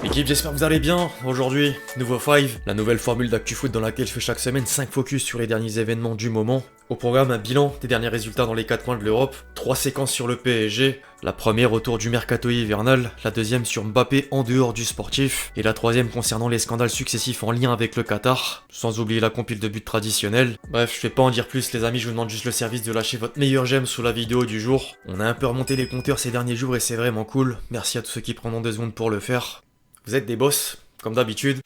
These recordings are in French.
L'équipe, j'espère que vous allez bien. Aujourd'hui, nouveau 5, la nouvelle formule d'ActuFoot dans laquelle je fais chaque semaine 5 focus sur les derniers événements du moment. Au programme, un bilan des derniers résultats dans les 4 coins de l'Europe, 3 séquences sur le PSG, la première autour du mercato hivernal, la deuxième sur Mbappé en dehors du sportif, et la troisième concernant les scandales successifs en lien avec le Qatar, sans oublier la compile de buts traditionnelle. Bref, je vais pas en dire plus les amis, je vous demande juste le service de lâcher votre meilleur j'aime sous la vidéo du jour. On a un peu remonté les compteurs ces derniers jours et c'est vraiment cool, merci à tous ceux qui prendront 2 secondes pour le faire. Vous êtes des boss, comme d'habitude.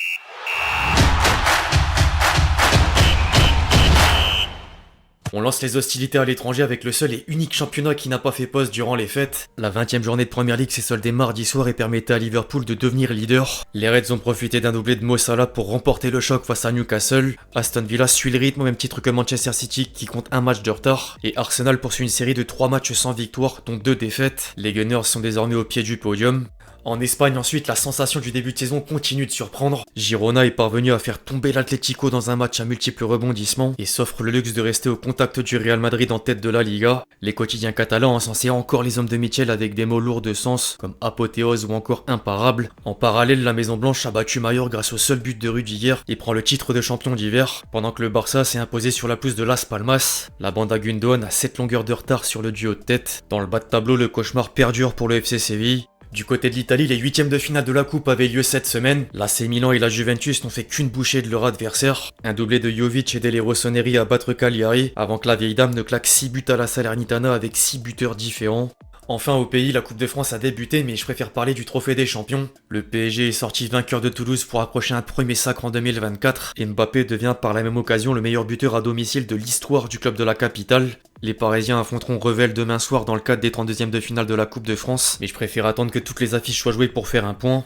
On lance les hostilités à l'étranger avec le seul et unique championnat qui n'a pas fait pause durant les fêtes. La 20e journée de Premier League s'est soldée mardi soir et permettait à Liverpool de devenir leader. Les Reds ont profité d'un doublé de Mo Salah pour remporter le choc face à Newcastle. Aston Villa suit le rythme au même titre que Manchester City qui compte un match de retard. Et Arsenal poursuit une série de 3 matchs sans victoire, dont 2 défaites. Les Gunners sont désormais au pied du podium. En Espagne ensuite, la sensation du début de saison continue de surprendre. Girona est parvenu à faire tomber l'Atlético dans un match à multiples rebondissements et s'offre le luxe de rester au contact du Real Madrid en tête de la Liga. Les quotidiens catalans encensaient encore les hommes de Michel avec des mots lourds de sens comme apothéose ou encore imparable. En parallèle, la Maison Blanche a battu Mallorca grâce au seul but de Rudiger et prend le titre de champion d'hiver, pendant que le Barça s'est imposé sur la pelouse de Las Palmas. La bande à Gundogan a 7 longueurs de retard sur le duo de tête. Dans le bas de tableau, le cauchemar perdure pour le FC Séville. Du côté de l'Italie, les 8e de finale de la Coupe avaient lieu cette semaine. L'AC Milan et la Juventus n'ont fait qu'une bouchée de leur adversaire. Un doublé de Jovic et Dele Rossoneri à battre Cagliari, avant que la vieille dame ne claque 6 buts à la Salernitana avec 6 buteurs différents. Enfin au pays, la Coupe de France a débuté, mais je préfère parler du trophée des champions. Le PSG est sorti vainqueur de Toulouse pour accrocher un premier sacre en 2024, et Mbappé devient par la même occasion le meilleur buteur à domicile de l'histoire du club de la capitale. Les Parisiens affronteront Revel demain soir dans le cadre des 32e de finale de la Coupe de France, mais je préfère attendre que toutes les affiches soient jouées pour faire un point.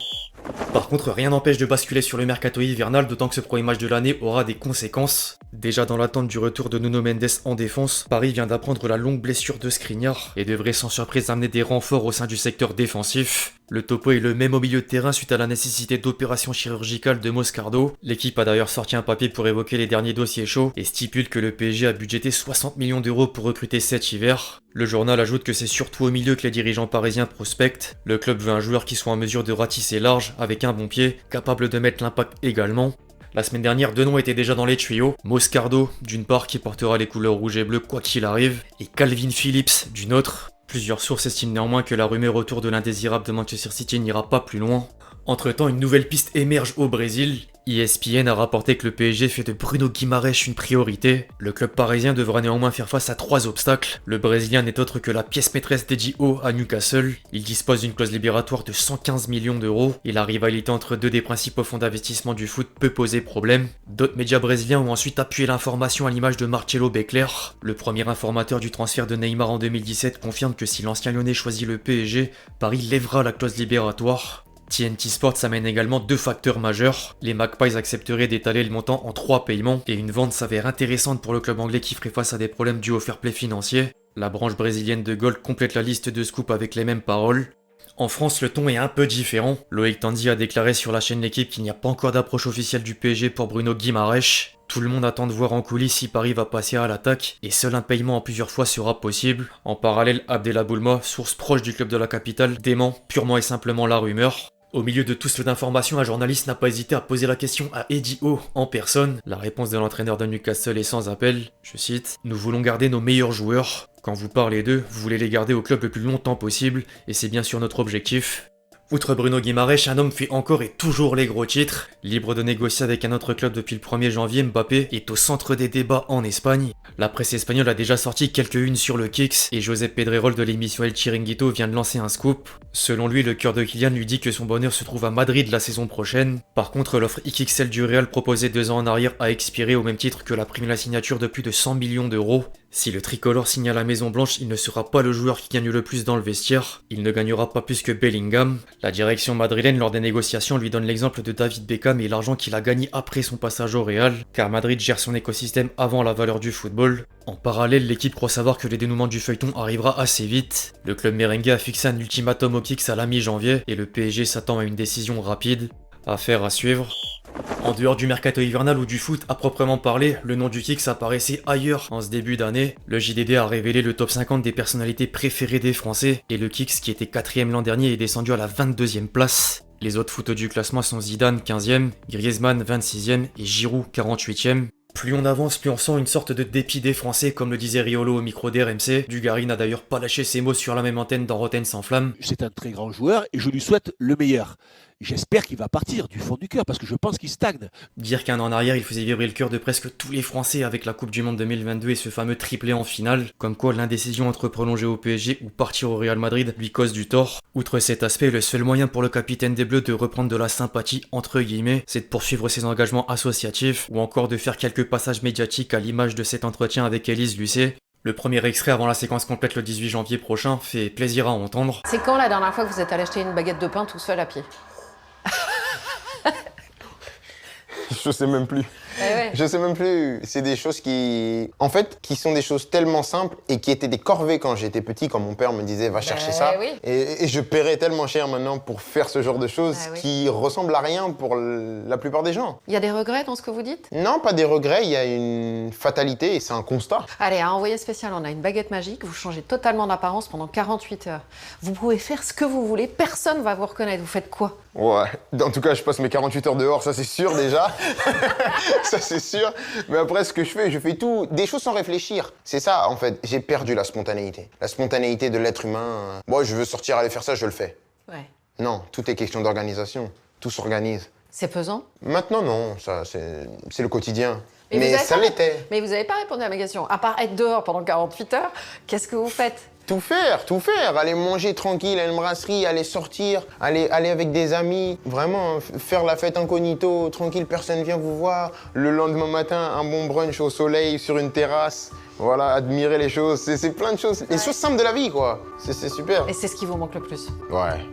Par contre, rien n'empêche de basculer sur le mercato hivernal, d'autant que ce premier match de l'année aura des conséquences. Déjà dans l'attente du retour de Nuno Mendes en défense, Paris vient d'apprendre la longue blessure de Skriniar et devrait sans surprise amener des renforts au sein du secteur défensif. Le topo est le même au milieu de terrain suite à la nécessité d'opérations chirurgicales de Moscardo. L'équipe a d'ailleurs sorti un papier pour évoquer les derniers dossiers chauds et stipule que le PSG a budgété 60 millions d'euros pour recruter cet hiver. Le journal ajoute que c'est surtout au milieu que les dirigeants parisiens prospectent. Le club veut un joueur qui soit en mesure de ratisser large, avec un bon pied, capable de mettre l'impact également. La semaine dernière, 2 noms étaient déjà dans les tuyaux. Moscardo, d'une part, qui portera les couleurs rouge et bleu quoi qu'il arrive, et Calvin Phillips, d'une autre. Plusieurs sources estiment néanmoins que la rumeur autour de l'indésirable de Manchester City n'ira pas plus loin. Entre-temps, une nouvelle piste émerge au Brésil. ESPN a rapporté que le PSG fait de Bruno Guimaraes une priorité. Le club parisien devra néanmoins faire face à 3 obstacles. Le Brésilien n'est autre que la pièce maîtresse d'Eddie Howe à Newcastle. Il dispose d'une clause libératoire de 115 millions d'euros et la rivalité entre 2 des principaux fonds d'investissement du foot peut poser problème. D'autres médias brésiliens ont ensuite appuyé l'information à l'image de Marcelo Beckler. Le premier informateur du transfert de Neymar en 2017 confirme que si l'ancien Lyonnais choisit le PSG, Paris lèvera la clause libératoire. TNT Sports amène également 2 facteurs majeurs. Les Magpies accepteraient d'étaler le montant en 3 paiements et une vente s'avère intéressante pour le club anglais qui ferait face à des problèmes dus au fair play financier. La branche brésilienne de Gold complète la liste de scoops avec les mêmes paroles. En France, le ton est un peu différent. Loïc Tandy a déclaré sur la chaîne L'équipe qu'il n'y a pas encore d'approche officielle du PSG pour Bruno Guimaraes. Tout le monde attend de voir en coulisses si Paris va passer à l'attaque et seul un paiement en plusieurs fois sera possible. En parallèle, Abdelaboulma, source proche du club de la capitale, dément purement et simplement la rumeur. Au milieu de tout ce flot d'informations, un journaliste n'a pas hésité à poser la question à Eddie Howe en personne. La réponse de l'entraîneur de Newcastle est sans appel. Je cite « Nous voulons garder nos meilleurs joueurs. Quand vous parlez d'eux, vous voulez les garder au club le plus longtemps possible et c'est bien sûr notre objectif. » Outre Bruno Guimaraes, un homme fait encore et toujours les gros titres. Libre de négocier avec un autre club depuis le 1er janvier, Mbappé est au centre des débats en Espagne. La presse espagnole a déjà sorti quelques unes sur le Kicks et Josep Pedrerol de l'émission El Chiringuito vient de lancer un scoop. Selon lui, le cœur de Kylian lui dit que son bonheur se trouve à Madrid la saison prochaine. Par contre, l'offre XXL du Real proposée 2 ans en arrière a expiré au même titre que la prime à la signature de plus de 100 millions d'euros. Si le tricolore signe à la Maison Blanche, il ne sera pas le joueur qui gagne le plus dans le vestiaire. Il ne gagnera pas plus que Bellingham. La direction madrilène lors des négociations lui donne l'exemple de David Beckham et l'argent qu'il a gagné après son passage au Real, car Madrid gère son écosystème avant la valeur du football. En parallèle, l'équipe croit savoir que le dénouement du feuilleton arrivera assez vite. Le club merengue a fixé un ultimatum au Kicks à la mi-janvier et le PSG s'attend à une décision rapide. Affaire à suivre. En dehors du mercato hivernal ou du foot à proprement parler, le nom du Kicks apparaissait ailleurs en ce début d'année. Le JDD a révélé le top 50 des personnalités préférées des Français et le Kicks, qui était 4ème l'an dernier, est descendu à la 22e place. Les autres photos du classement sont Zidane 15e, Griezmann 26e et Giroud 48e. Plus on avance, plus on sent une sorte de dépit des Français, comme le disait Riolo au micro d'RMC. Dugarry n'a d'ailleurs pas lâché ses mots sur la même antenne dans Rotten sans flamme. C'est un très grand joueur et je lui souhaite le meilleur. J'espère qu'il va partir du fond du cœur parce que je pense qu'il stagne. Dire qu'un an en arrière, il faisait vibrer le cœur de presque tous les Français avec la Coupe du Monde 2022 et ce fameux triplé en finale. Comme quoi l'indécision entre prolonger au PSG ou partir au Real Madrid lui cause du tort. Outre cet aspect, le seul moyen pour le capitaine des Bleus de reprendre de la sympathie entre guillemets, c'est de poursuivre ses engagements associatifs ou encore de faire quelques passages médiatiques à l'image de cet entretien avec Élise Lucet. Le premier extrait avant la séquence complète le 18 janvier prochain fait plaisir à entendre. C'est quand la dernière fois que vous êtes allé acheter une baguette de pain tout seul à pied? Je sais même plus. Ouais. Je sais même plus. C'est des choses qui sont des choses tellement simples et qui étaient des corvées quand j'étais petit, quand mon père me disait va chercher ça. Oui. Et je paierais tellement cher maintenant pour faire ce genre de choses qui ressemblent à rien pour la plupart des gens. Il y a des regrets dans ce que vous dites? Non, pas des regrets, il y a une fatalité et c'est un constat. Allez, à envoyé spécial, on a une baguette magique, vous changez totalement d'apparence pendant 48 heures. Vous pouvez faire ce que vous voulez, personne va vous reconnaître. Vous faites quoi? Ouais, en tout cas, je passe mes 48 heures dehors, ça c'est sûr déjà. Ça c'est sûr. Mais après, ce que je fais tout, des choses sans réfléchir. C'est ça, en fait, j'ai perdu la spontanéité. La spontanéité de l'être humain. Moi, je veux sortir, aller faire ça, je le fais. Ouais. Non, tout est question d'organisation. Tout s'organise. C'est pesant? Maintenant, non, ça, c'est le quotidien. Mais Mais ça l'était. Mais vous n'avez pas répondu à ma question. À part être dehors pendant 48 heures, qu'est-ce que vous faites? Tout faire. Aller manger tranquille à une brasserie, aller sortir, aller avec des amis. Vraiment, faire la fête incognito, tranquille, personne vient vous voir. Le lendemain matin, un bon brunch au soleil sur une terrasse. Voilà, admirer les choses. C'est plein de choses. Les choses simples de la vie, quoi. C'est super. Et c'est ce qui vous manque le plus? Ouais.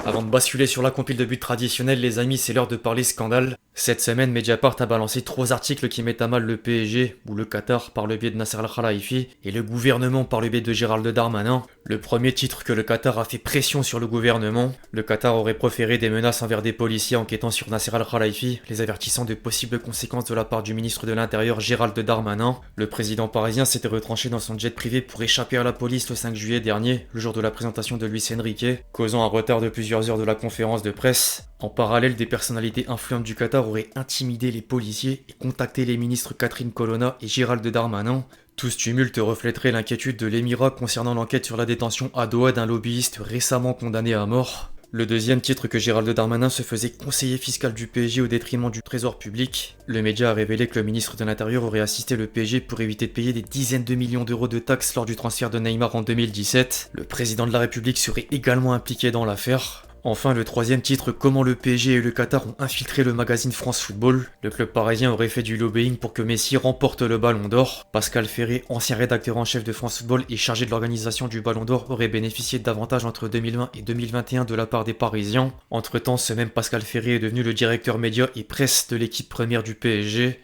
Avant de basculer sur la compile de buts traditionnelle, les amis, c'est l'heure de parler scandale. Cette semaine, Mediapart a balancé 3 articles qui mettent à mal le PSG, ou le Qatar par le biais de Nasser Al-Khelaifi, et le gouvernement par le biais de Gérald Darmanin. Le premier titre que le Qatar a fait pression sur le gouvernement. Le Qatar aurait proféré des menaces envers des policiers enquêtant sur Nasser Al-Khelaifi, les avertissant de possibles conséquences de la part du ministre de l'Intérieur Gérald Darmanin. Le président parisien s'était retranché dans son jet privé pour échapper à la police le 5 juillet dernier, le jour de la présentation de Luis Enrique, causant un retard de plusieurs heures de la conférence de presse. En parallèle, des personnalités influentes du Qatar auraient intimidé les policiers et contacté les ministres Catherine Colonna et Gérald Darmanin. Tout ce tumulte reflèterait l'inquiétude de l'Émirat concernant l'enquête sur la détention à Doha d'un lobbyiste récemment condamné à mort. Le deuxième titre que Gérald Darmanin se faisait conseiller fiscal du PSG au détriment du trésor public. Le média a révélé que le ministre de l'Intérieur aurait assisté le PSG pour éviter de payer des dizaines de millions d'euros de taxes lors du transfert de Neymar en 2017. Le président de la République serait également impliqué dans l'affaire. Enfin, le troisième titre, comment le PSG et le Qatar ont infiltré le magazine France Football. Le club parisien aurait fait du lobbying pour que Messi remporte le Ballon d'Or. Pascal Ferré, ancien rédacteur en chef de France Football et chargé de l'organisation du Ballon d'Or, aurait bénéficié d'avantages entre 2020 et 2021 de la part des Parisiens. Entre-temps, ce même Pascal Ferré est devenu le directeur média et presse de l'équipe première du PSG.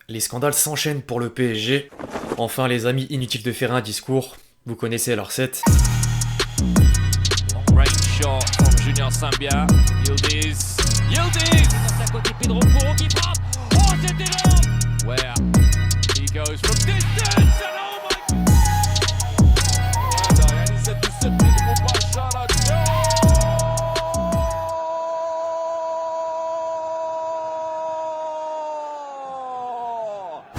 Les scandales s'enchaînent pour le PSG. Enfin, les amis, inutile de faire un discours. Vous connaissez la recette. Shot from Junior Sambia. Yildiz. C'est à côté Pedro Porro qui frappe. Oh, c'est énorme. Where he goes from distance. And oh my God. Il a réalisé tout ce petit gros pacha là-dessus.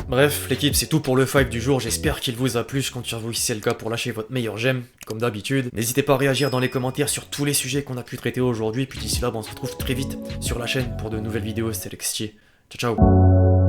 Bref, l'équipe, c'est tout pour le 5 du jour, j'espère qu'il vous a plu, je compte sur vous si c'est le cas pour lâcher votre meilleur j'aime, comme d'habitude. N'hésitez pas à réagir dans les commentaires sur tous les sujets qu'on a pu traiter aujourd'hui, puis d'ici là, on se retrouve très vite sur la chaîne pour de nouvelles vidéos, c'était Lextier. Ciao ciao.